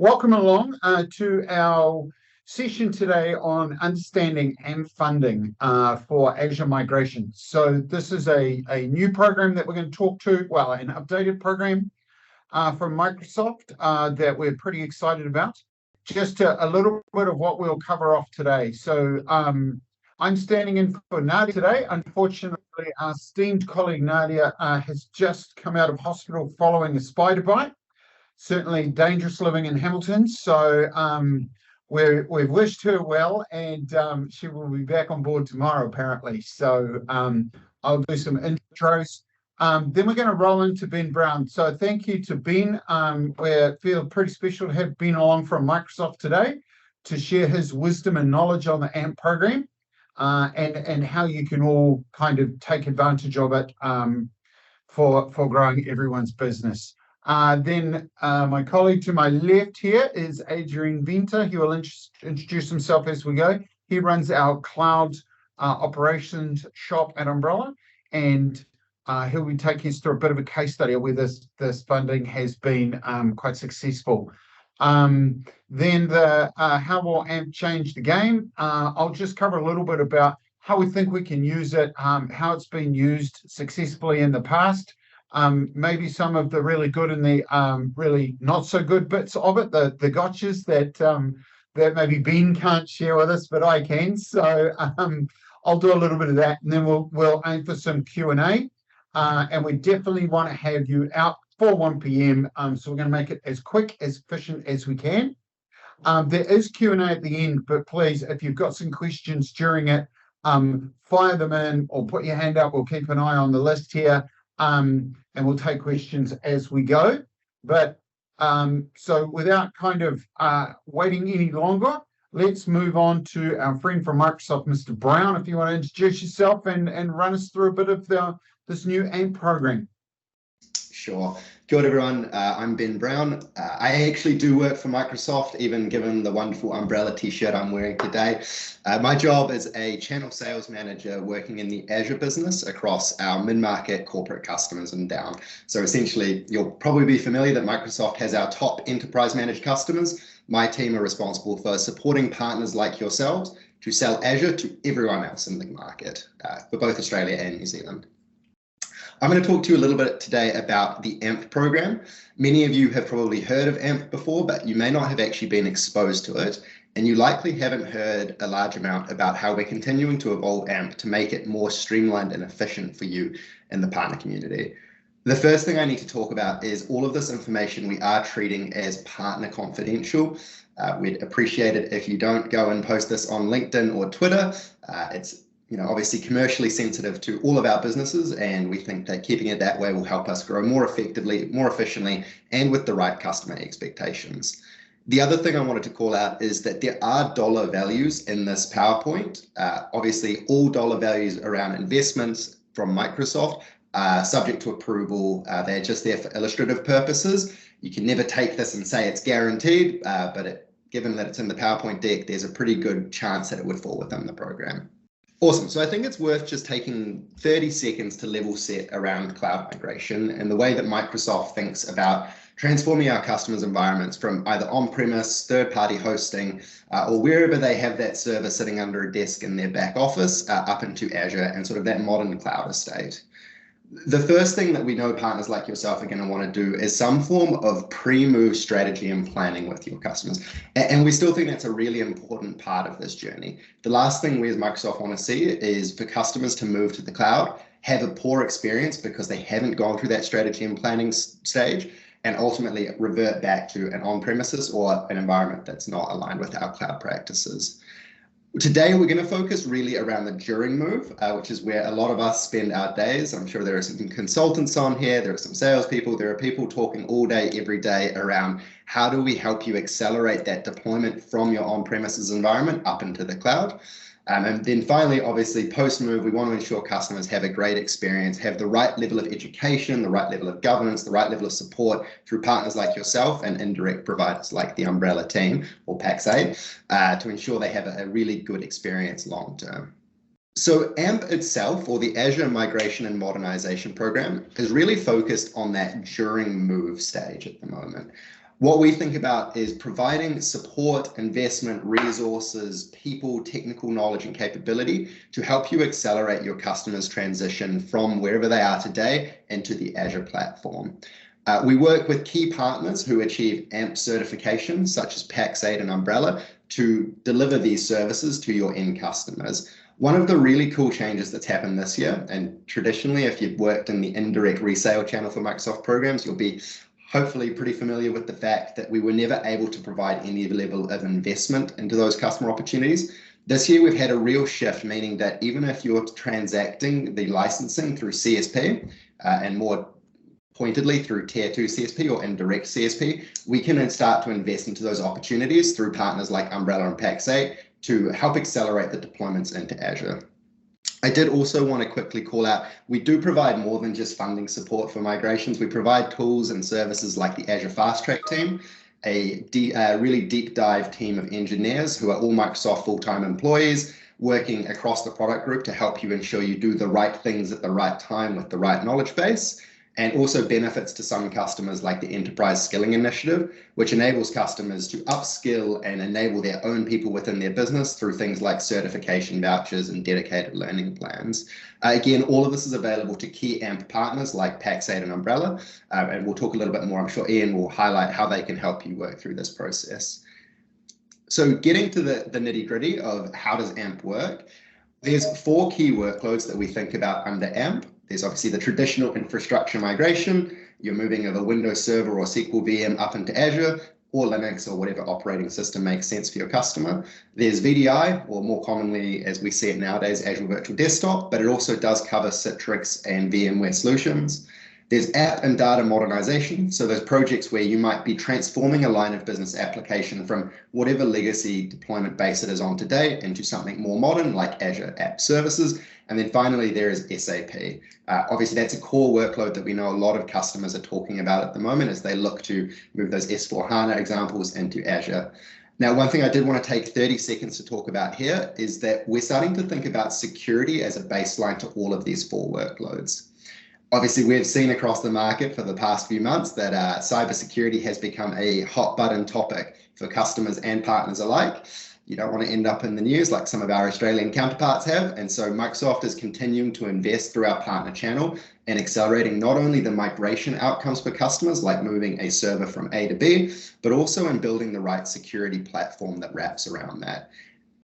Welcome along to our session today on understanding AMP funding for Azure migration. So this is a new program that we're going to talk to, well, an updated program from Microsoft that we're pretty excited about. Just a little bit of what we'll cover off today. So I'm standing in for Nadia today. Unfortunately, our esteemed colleague Nadia has just come out of hospital following a spider bite. Certainly dangerous living in Hamilton. So we've wished her well, and she will be back on board tomorrow, apparently. So I'll do some intros. Then we're going to roll into Ben Brown. So thank you to Ben. We feel pretty special to have Ben along from Microsoft today to share his wisdom and knowledge on the AMP program and how you can all kind of take advantage of it for growing everyone's business. Then my colleague to my left here is Adrian Venter. He will introduce himself as we go. He runs our cloud operations shop at Umbrellar, and he'll be taking us through a bit of a case study of where this funding has been quite successful. Then how will AMP change the game? I'll just cover a little bit about how we think we can use it, how it's been used successfully in the past, maybe some of the really good and the really not so good bits of it, the gotchas that maybe Ben can't share with us, but I can. So I'll do a little bit of that, and then we'll aim for some Q&A. And we definitely want to have you out for 1 p.m. So we're going to make it as quick, as efficient as we can. There is Q&A at the end, but please, if you've got some questions during it, fire them in or put your hand up. We'll keep an eye on the list here. And we'll take questions as we go. But so without kind of waiting any longer, let's move on to our friend from Microsoft, Mr. Brown. If you want to introduce yourself and run us through a bit of this new AMP program. Sure. Kia ora, everyone. I'm Ben Brown. I actually do work for Microsoft, even given the wonderful Umbrella t-shirt I'm wearing today. My job is a channel sales manager working in the Azure business across our mid-market corporate customers and down. So essentially, you'll probably be familiar that Microsoft has our top enterprise managed customers. My team are responsible for supporting partners like yourselves to sell Azure to everyone else in the market for both Australia and New Zealand. I'm going to talk to you a little bit today about the AMP program. Many of you have probably heard of AMP before, but you may not have actually been exposed to it. And you likely haven't heard a large amount about how we're continuing to evolve AMP to make it more streamlined and efficient for you in the partner community. The first thing I need to talk about is all of this information we are treating as partner confidential. We'd appreciate it if you don't go and post this on LinkedIn or Twitter. It's obviously commercially sensitive to all of our businesses, and we think that keeping it that way will help us grow more effectively, more efficiently, and with the right customer expectations. The other thing I wanted to call out is that there are dollar values in this PowerPoint. Obviously, all dollar values around investments from Microsoft are subject to approval. They're just there for illustrative purposes. You can never take this and say it's guaranteed, but given that it's in the PowerPoint deck, there's a pretty good chance that it would fall within the program. Awesome. So I think it's worth just taking 30 seconds to level set around cloud migration and the way that Microsoft thinks about transforming our customers' environments from either on-premise, third-party hosting, or wherever they have that server sitting under a desk in their back office up into Azure and sort of that modern cloud estate. The first thing that we know partners like yourself are going to want to do is some form of pre-move strategy and planning with your customers. And we still think that's a really important part of this journey. The last thing we as Microsoft want to see is for customers to move to the cloud, have a poor experience because they haven't gone through that strategy and planning stage, and ultimately revert back to an on-premises or an environment that's not aligned with our cloud practices. Today, we're going to focus really around the during move, which is where a lot of us spend our days. I'm sure there are some consultants on here, there are some salespeople, there are people talking all day, every day around how do we help you accelerate that deployment from your on-premises environment up into the cloud. And then finally, obviously, post-move, we want to ensure customers have a great experience, have the right level of education, the right level of governance, the right level of support through partners like yourself and indirect providers like the Umbrella team or Paxaid to ensure they have a really good experience long-term. So AMP itself, or the Azure Migration and Modernization Program, is really focused on that during move stage at the moment. What we think about is providing support, investment, resources, people, technical knowledge and capability to help you accelerate your customers' transition from wherever they are today into the Azure platform. We work with key partners who achieve AMP certifications such as Pax8 and Umbrellar to deliver these services to your end customers. One of the really cool changes that's happened this year, and traditionally if you've worked in the indirect resale channel for Microsoft programs, you'll be hopefully pretty familiar with the fact that we were never able to provide any level of investment into those customer opportunities. This year, we've had a real shift, meaning that even if you're transacting the licensing through CSP and more pointedly through Tier 2 CSP or indirect CSP, we can start to invest into those opportunities through partners like Umbrellar and Pax8 to help accelerate the deployments into Azure. I did also want to quickly call out, we do provide more than just funding support for migrations. We provide tools and services like the Azure Fast Track team, a really deep dive team of engineers who are all Microsoft full-time employees working across the product group to help you ensure you do the right things at the right time with the right knowledge base. And also benefits to some customers like the Enterprise Skilling Initiative, which enables customers to upskill and enable their own people within their business through things like certification vouchers and dedicated learning plans. Again, all of this is available to key AMP partners like Pax8 and Umbrellar, and we'll talk a little bit more. I'm sure Ian will highlight how they can help you work through this process. So getting to the nitty gritty of how does AMP work, there's 4 key workloads that we think about under AMP. There's obviously the traditional infrastructure migration. You're moving of a Windows Server or SQL VM up into Azure or Linux or whatever operating system makes sense for your customer. There's VDI, or more commonly as we see it nowadays, Azure Virtual Desktop, but it also does cover Citrix and VMware solutions. There's app and data modernization. So those projects where you might be transforming a line of business application from whatever legacy deployment base it is on today into something more modern like Azure App Services. And then finally, there is SAP. Obviously, that's a core workload that we know a lot of customers are talking about at the moment as they look to move those S4HANA examples into Azure. Now, one thing I did want to take 30 seconds to talk about here is that we're starting to think about security as a baseline to all of these 4 workloads. Obviously, we've seen across the market for the past few months that cybersecurity has become a hot button topic for customers and partners alike. You don't want to end up in the news like some of our Australian counterparts have. And so Microsoft is continuing to invest through our partner channel and accelerating not only the migration outcomes for customers, like moving a server from A to B, but also in building the right security platform that wraps around that.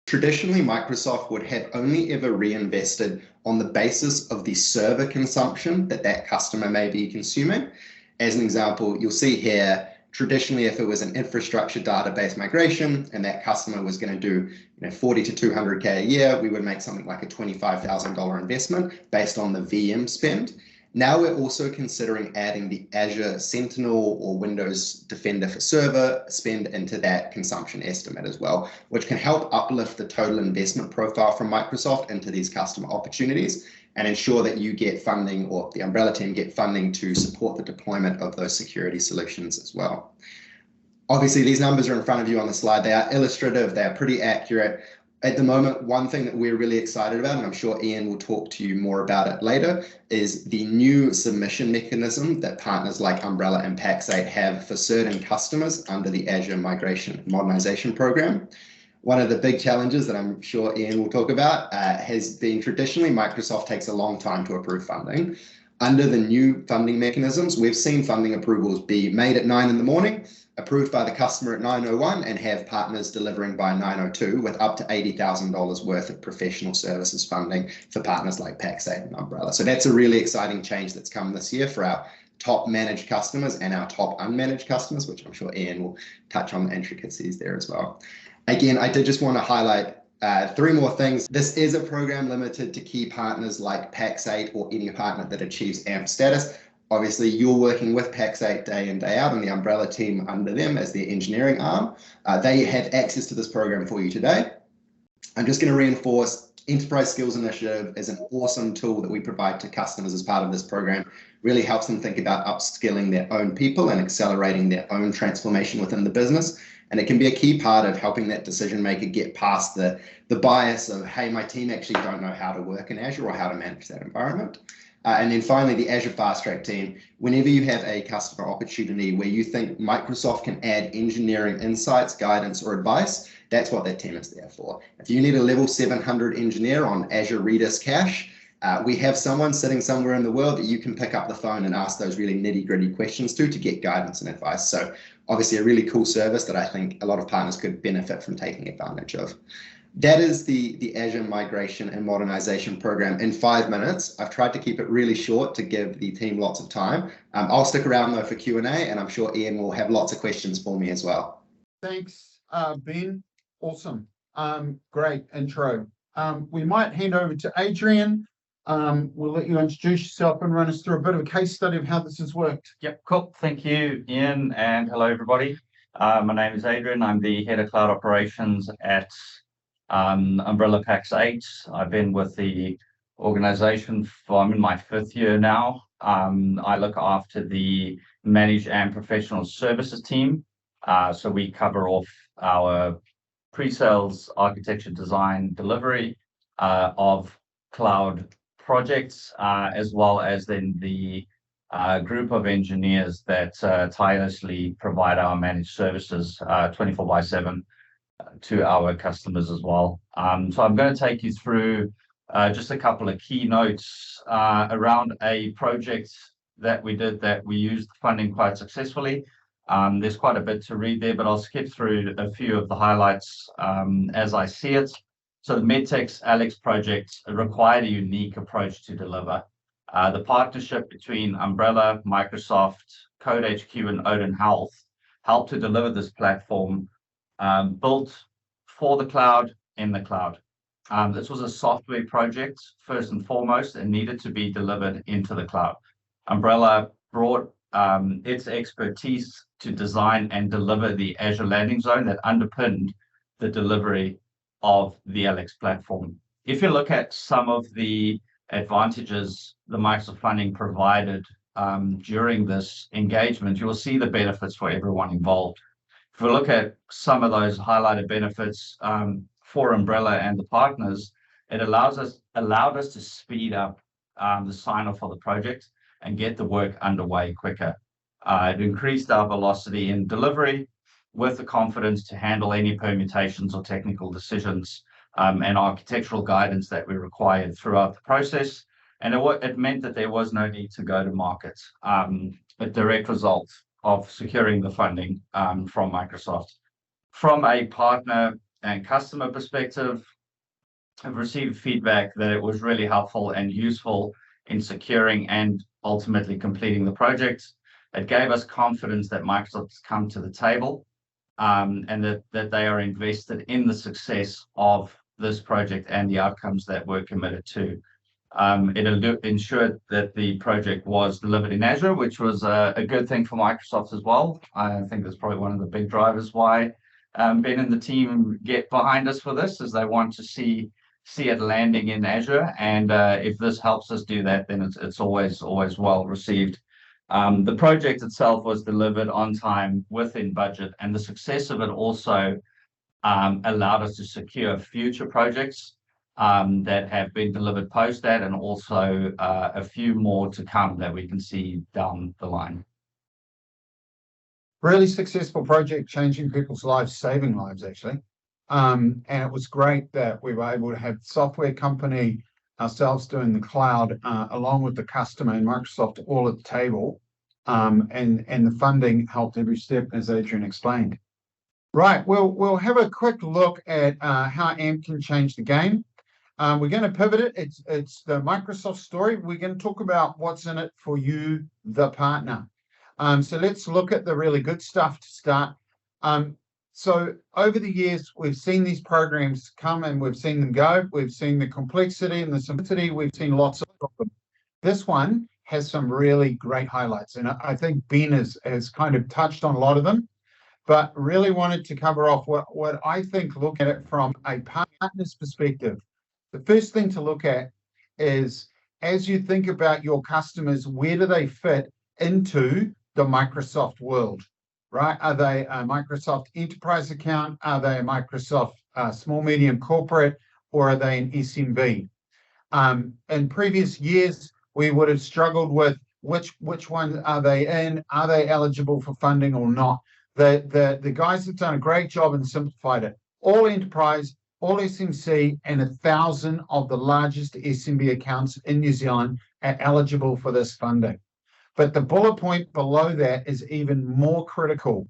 Traditionally, Microsoft would have only ever reinvested on the basis of the server consumption that customer may be consuming. As an example, you'll see here, traditionally, if it was an infrastructure database migration and that customer was going to do 40 to 200K a year, we would make something like a $25,000 investment based on the VM spend. Now we're also considering adding the Azure Sentinel or Windows Defender for Server spend into that consumption estimate as well, which can help uplift the total investment profile from Microsoft into these customer opportunities and ensure that you get funding, or the Umbrella team get funding to support the deployment of those security solutions as well. Obviously, these numbers are in front of you on the slide. They are illustrative, they are pretty accurate. At the moment, one thing that we're really excited about, and I'm sure Ian will talk to you more about it later, is the new submission mechanism that partners like Umbrella and Pax8 have for certain customers under the Azure Migration and Modernization Program. One of the big challenges that I'm sure Ian will talk about has been traditionally Microsoft takes a long time to approve funding. Under the new funding mechanisms, we've seen funding approvals be made at 9 in the morning, approved by the customer at 9:01, and have partners delivering by 9:02 with up to $80,000 worth of professional services funding for partners like Pax8 and Umbrella. So that's a really exciting change that's come this year for our top managed customers and our top unmanaged customers, which I'm sure Ian will touch on the intricacies there as well. Again, I did just want to highlight 3 more things. This is a program limited to key partners like Pax8 or any partner that achieves AMP status. Obviously, you're working with Pax8 day in, day out, and the Umbrella team under them as their engineering arm. They have access to this program for you today. I'm just going to reinforce Enterprise Skills Initiative is an awesome tool that we provide to customers as part of this program. Really helps them think about upskilling their own people and accelerating their own transformation within the business. And it can be a key part of helping that decision maker get past the bias of, hey, my team actually don't know how to work in Azure or how to manage that environment. And then finally, the Azure Fast Track team. Whenever you have a customer opportunity where you think Microsoft can add engineering insights, guidance, or advice, that's what that team is there for. If you need a level 700 engineer on Azure Redis Cache, we have someone sitting somewhere in the world that you can pick up the phone and ask those really nitty-gritty questions to get guidance and advice. So obviously a really cool service that I think a lot of partners could benefit from taking advantage of. That is the Azure Migration and Modernization program in 5 minutes. I've tried to keep it really short to give the team lots of time. I'll stick around though for Q&A, and I'm sure Ian will have lots of questions for me as well. Thanks, Ben. Awesome. Great intro. We might hand over to Adrian. We'll let you introduce yourself and run us through a bit of a case study of how this has worked. Yep, cool. Thank you, Ian, and hello, everybody. My name is Adrian. I'm the head of cloud operations at Umbrellar PAX 8. I've been with the organization I'm in my 5th year now. I look after the managed and professional services team. So we cover off our pre-sales, architecture, design, delivery of cloud projects, as well as then the group of engineers that tirelessly provide our managed services 24/7 to our customers as well. So I'm going to take you through just a couple of keynotes around a project that we did that we used funding quite successfully. There's quite a bit to read there, but I'll skip through a few of the highlights as I see it. So the Medtex Alex project required a unique approach to deliver. The partnership between Umbrella, Microsoft, CodeHQ, and Odin Health helped to deliver this platform built for the cloud, in the cloud. This was a software project, first and foremost, and needed to be delivered into the cloud. Umbrella brought its expertise to design and deliver the Azure landing zone that underpinned the delivery of the Alex platform. If you look at some of the advantages the Microsoft funding provided during this engagement, you will see the benefits for everyone involved. If we look at some of those highlighted benefits for Umbrella and the partners, it allowed us to speed up the sign-off for the project and get the work underway quicker. It increased our velocity in delivery with the confidence to handle any permutations or technical decisions and architectural guidance that we required throughout the process. And it meant that there was no need to go to market, a direct result of securing the funding from Microsoft. From a partner and customer perspective, I've received feedback that it was really helpful and useful in securing and ultimately completing the project. It gave us confidence that Microsoft's come to the table and that they are invested in the success of this project and the outcomes that we're committed to. It ensured that the project was delivered in Azure, which was a good thing for Microsoft as well. I think that's probably one of the big drivers why Ben and the team get behind us for this, is they want to see it landing in Azure. And if this helps us do that, then it's always well received. The project itself was delivered on time, within budget, and the success of it also allowed us to secure future projects that have been delivered post that, and also a few more to come that we can see down the line. Really successful project, changing people's lives, saving lives, actually. And it was great that we were able to have the software company ourselves doing the cloud, along with the customer and Microsoft all at the table. And the funding helped every step, as Adrian explained. Right, we'll have a quick look at how AMP can change the game. We're going to pivot it. It's the Microsoft story. We're going to talk about what's in it for you, the partner. So let's look at the really good stuff to start. So over the years, we've seen these programs come and we've seen them go. We've seen the complexity and the simplicity. We've seen lots of them. This one has some really great highlights. And I think Ben has kind of touched on a lot of them, but really wanted to cover off what I think, look at it from a partner's perspective. The first thing to look at is, as you think about your customers, where do they fit into the Microsoft world, right? Are they a Microsoft enterprise account? Are they a Microsoft small, medium corporate, or are they an SMB? In previous years, we would have struggled with which one are they in? Are they eligible for funding or not? The guys have done a great job and simplified it. All enterprise, all SMC, and 1,000 of the largest SMB accounts in New Zealand are eligible for this funding. But the bullet point below that is even more critical.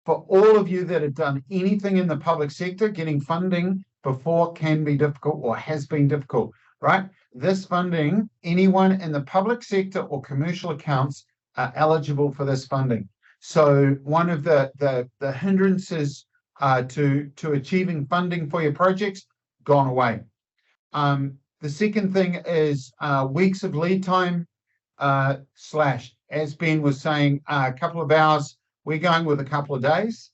For all of you that have done anything in the public sector, getting funding before can be difficult or has been difficult, right? This funding, anyone in the public sector or commercial accounts are eligible for this funding. So one of the hindrances to achieving funding for your projects gone away. The second thing is weeks of lead time slash, as Ben was saying, a couple of hours. We're going with a couple of days.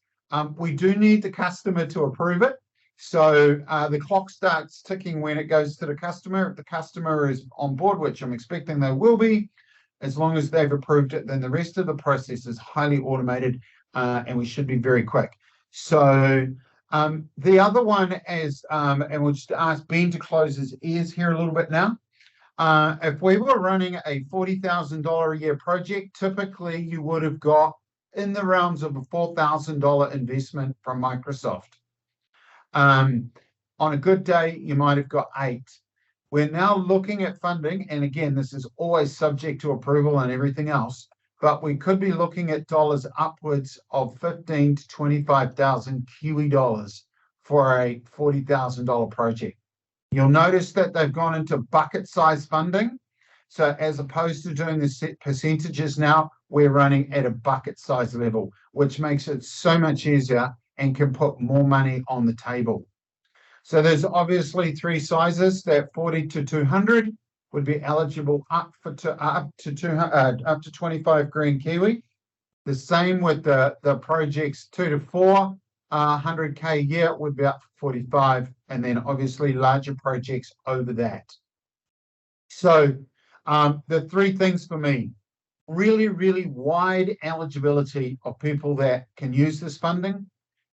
We do need the customer to approve it. So the clock starts ticking when it goes to the customer. If the customer is on board, which I'm expecting they will be, as long as they've approved it, then the rest of the process is highly automated and we should be very quick. So the other one is, and we'll just ask Ben to close his ears here a little bit now. If we were running a $40,000 a year project, typically you would have got in the realms of a $4,000 investment from Microsoft. On a good day, you might have got 8. We're now looking at funding, and again, this is always subject to approval and everything else, but we could be looking at dollars upwards of 15 to 25,000 Kiwi dollars for a $40,000 project. You'll notice that they've gone into bucket size funding. So as opposed to doing the set percentages now, we're running at a bucket size level, which makes it so much easier and can put more money on the table. So there's obviously 3 sizes. That 40 to 200 would be eligible up to 25 grand Kiwi. The same with the projects 2 to 4, 100K a year would be up for 45, and then obviously larger projects over that. So the 3 things for me: really, really wide eligibility of people that can use this funding,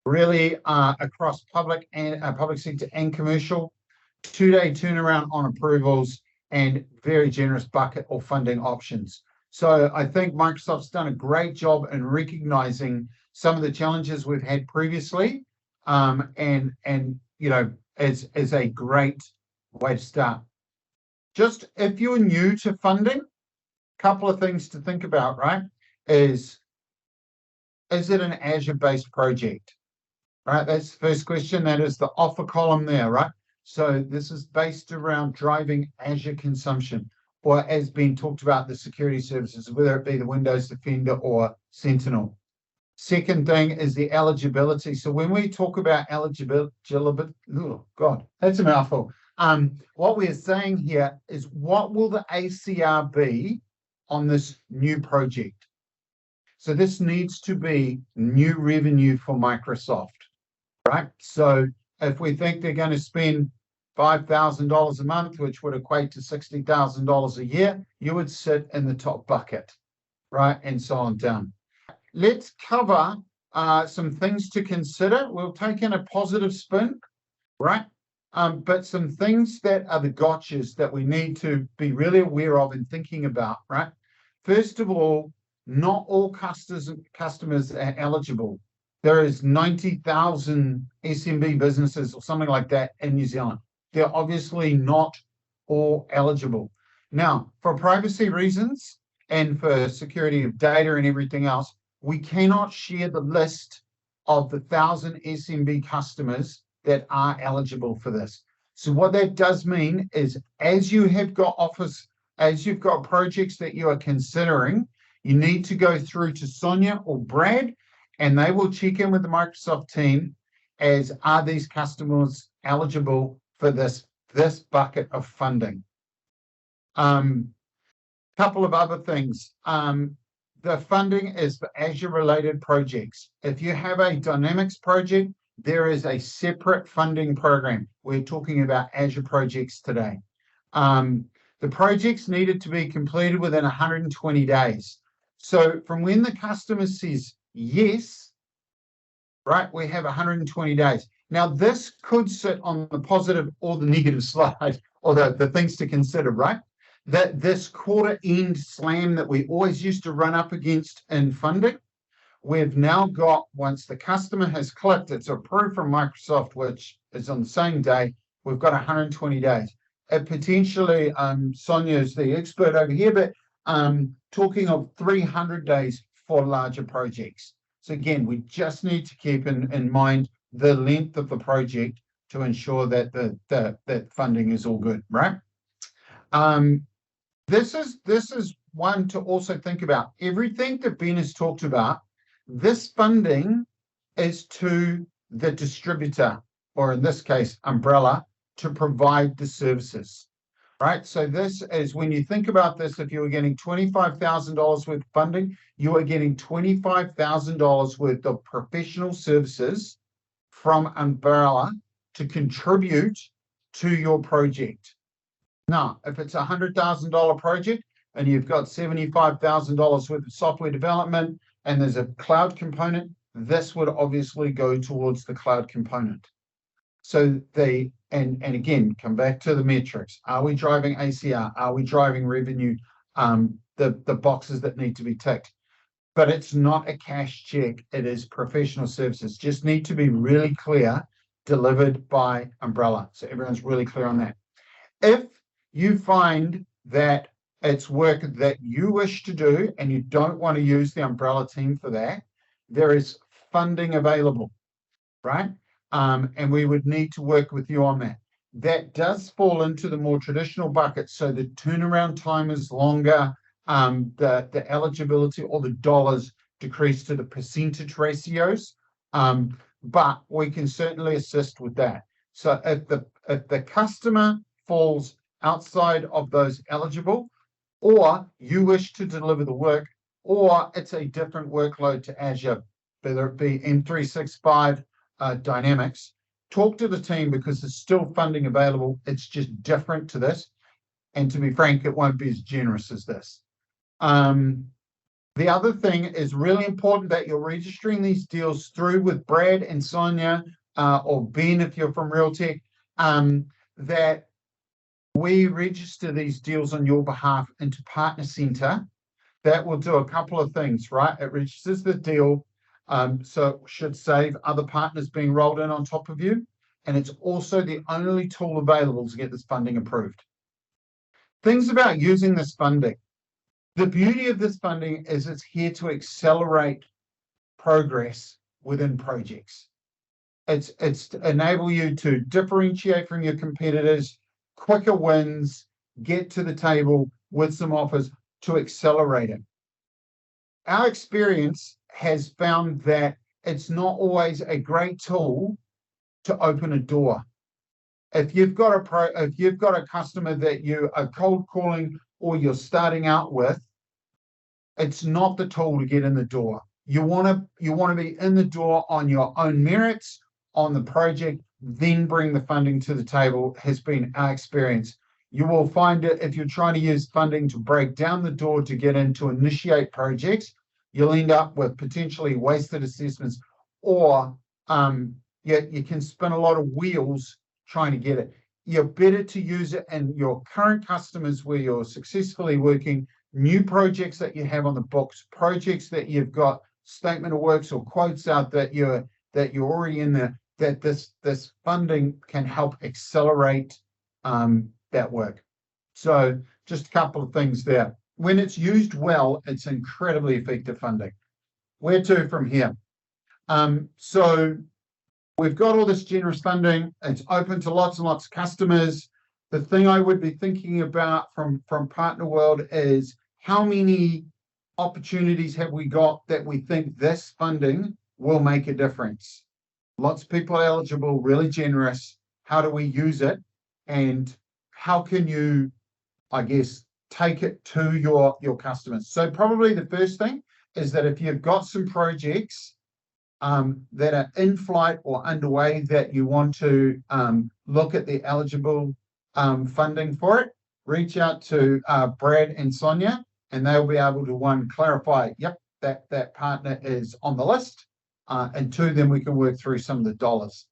really across public and public sector and commercial, 2-day turnaround on approvals, and very generous bucket or funding options. So I think Microsoft's done a great job in recognizing some of the challenges we've had previously, and you know, is a great way to start. Just if you're new to funding, a couple of things to think about, right? Is it an Azure-based project? Right, that's the first question. That is the offer column there, right? So this is based around driving Azure consumption, or as been talked about, the security services, whether it be the Windows Defender or Sentinel. Second thing is the eligibility. So when we talk about eligibility, oh God, that's a mouthful. What we're saying here is, what will the ACR be on this new project? So this needs to be new revenue for Microsoft. Right, so if we think they're going to spend $5,000 a month, which would equate to $60,000 a year, you would sit in the top bucket, right, and so on down. Let's cover some things to consider. We'll take in a positive spin, right, but some things that are the gotchas that we need to be really aware of and thinking about, right? First of all, not all customers are eligible. There is 90,000 SMB businesses or something like that in New Zealand. They're obviously not all eligible. Now, for privacy reasons and for security of data and everything else, we cannot share the list of the 1,000 SMB customers that are eligible for this. So what that does mean is, as you have got as you've got projects that you are considering, you need to go through to Sonia or Brad, and they will check in with the Microsoft team as, are these customers eligible for this bucket of funding? Couple of other things. The funding is for Azure-related projects. If you have a Dynamics project, there is a separate funding program. We're talking about Azure projects today. The projects needed to be completed within 120 days. So from when the customer says yes, right, we have 120 days. Now, this could sit on the positive or the negative slide, or the things to consider, right? that this quarter end slam that we always used to run up against in funding, we've now got, once the customer has clicked, it's approved from Microsoft, which is on the same day, we've got 120 days. It potentially, Sonia is the expert over here, but talking of 300 days for larger projects. So again, we just need to keep in mind the length of the project to ensure that that funding is all good, right? This is one to also think about. Everything that Ben has talked about, this funding is to the distributor, or in this case, Umbrella, to provide the services, right? So this is, when you think about this, if you were getting $25,000 worth of funding, you are getting $25,000 worth of professional services from Umbrella to contribute to your project. Now, if it's a $100,000 project and you've got $75,000 worth of software development and there's a cloud component, this would obviously go towards the cloud component. So and again, come back to the metrics. Are we driving ACR? Are we driving revenue? The boxes that need to be ticked. But it's not a cash check. It is professional services. Just need to be really clear, delivered by Umbrella. So everyone's really clear on that. If you find that it's work that you wish to do and you don't want to use the Umbrella team for that, there is funding available, right? And we would need to work with you on that. That does fall into the more traditional bucket. So the turnaround time is longer. The eligibility or the dollars decrease to the percentage ratios. But we can certainly assist with that. So if the customer falls outside of those eligible, or you wish to deliver the work, or it's a different workload to Azure, whether it be M365, Dynamics, talk to the team because there's still funding available. It's just different to this. And to be frank, it won't be as generous as this. The other thing is really important that you're registering these deals through with Brad and Sonia, or Ben if you're from Realtech, that we register these deals on your behalf into Partner Center. That will do a couple of things, right? It registers the deal, so it should save other partners being rolled in on top of you. And it's also the only tool available to get this funding approved. Things about using this funding. The beauty of this funding is it's here to accelerate progress within projects. It's to enable you to differentiate from your competitors, quicker wins, get to the table with some offers to accelerate it. Our experience has found that it's not always a great tool to open a door. If you've got a customer that you are cold calling or you're starting out with, it's not the tool to get in the door. You want to be in the door on your own merits, on the project, then bring the funding to the table, has been our experience. You will find it if you're trying to use funding to break down the door to get in to initiate projects, you'll end up with potentially wasted assessments, or you can spin a lot of wheels trying to get it. You're better to use it in your current customers where you're successfully working, new projects that you have on the books, projects that you've got statement of works or quotes out that you're already in there, that this funding can help accelerate that work. So just a couple of things there. When it's used well, it's incredibly effective funding. Where to from here? So we've got all this generous funding. It's open to lots and lots of customers. The thing I would be thinking about from Partner World is how many opportunities have we got that we think this funding will make a difference? Lots of people are eligible, really generous. How do we use it? And how can you, I guess, take it to your customers? So probably the first thing is that if you've got some projects that are in flight or underway that you want to look at the eligible funding for it, reach out to Brad and Sonia, and they'll be able to, clarify, yep, that partner is on the list, and two, then we can work through some of the dollars.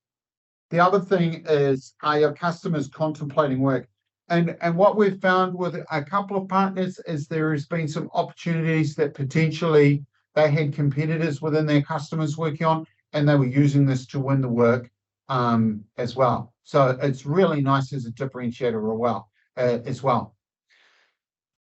The other thing is, are your customers contemplating work? And what we've found with a couple of partners is there has been some opportunities that potentially they had competitors within their customers working on, and they were using this to win the work as well. So it's really nice as a differentiator as well.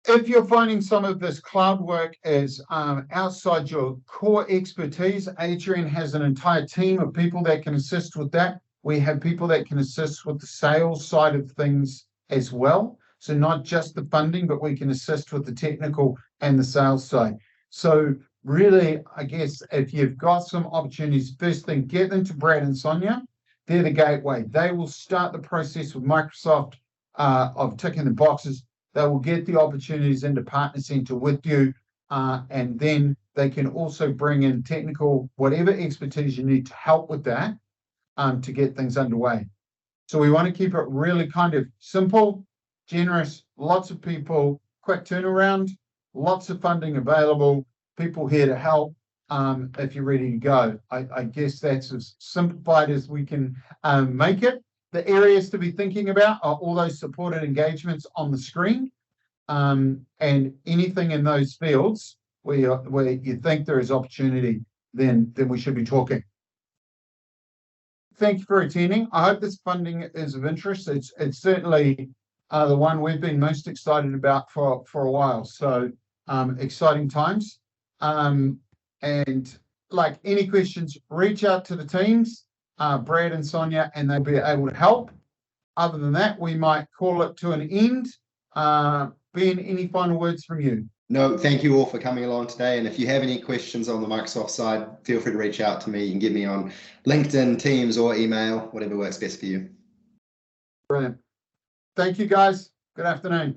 If you're finding some of this cloud work is outside your core expertise, Adrian has an entire team of people that can assist with that. We have people that can assist with the sales side of things as well. So not just the funding, but we can assist with the technical and the sales side. So really, I guess if you've got some opportunities, first thing, get them to Brad and Sonia. They're the gateway. They will start the process with Microsoft of ticking the boxes. They will get the opportunities into Partner Center with you, and then they can also bring in technical, whatever expertise you need to help with that to get things underway. So we want to keep it really kind of simple, generous, lots of people, quick turnaround, lots of funding available, people here to help if you're ready to go. I guess that's as simplified as we can make it. The areas to be thinking about are all those supported engagements on the screen, and anything in those fields where you think there is opportunity, then we should be talking. Thank you for attending. I hope this funding is of interest. It's certainly the one we've been most excited about for a while. So exciting times. And like any questions, reach out to the teams, Brad and Sonia, and they'll be able to help. Other than that, we might call it to an end. Ben, any final words from you? No, thank you all for coming along today. And if you have any questions on the Microsoft side, feel free to reach out to me. You can get me on LinkedIn, Teams, or email, whatever works best for you. Brilliant. Thank you, guys. Good afternoon.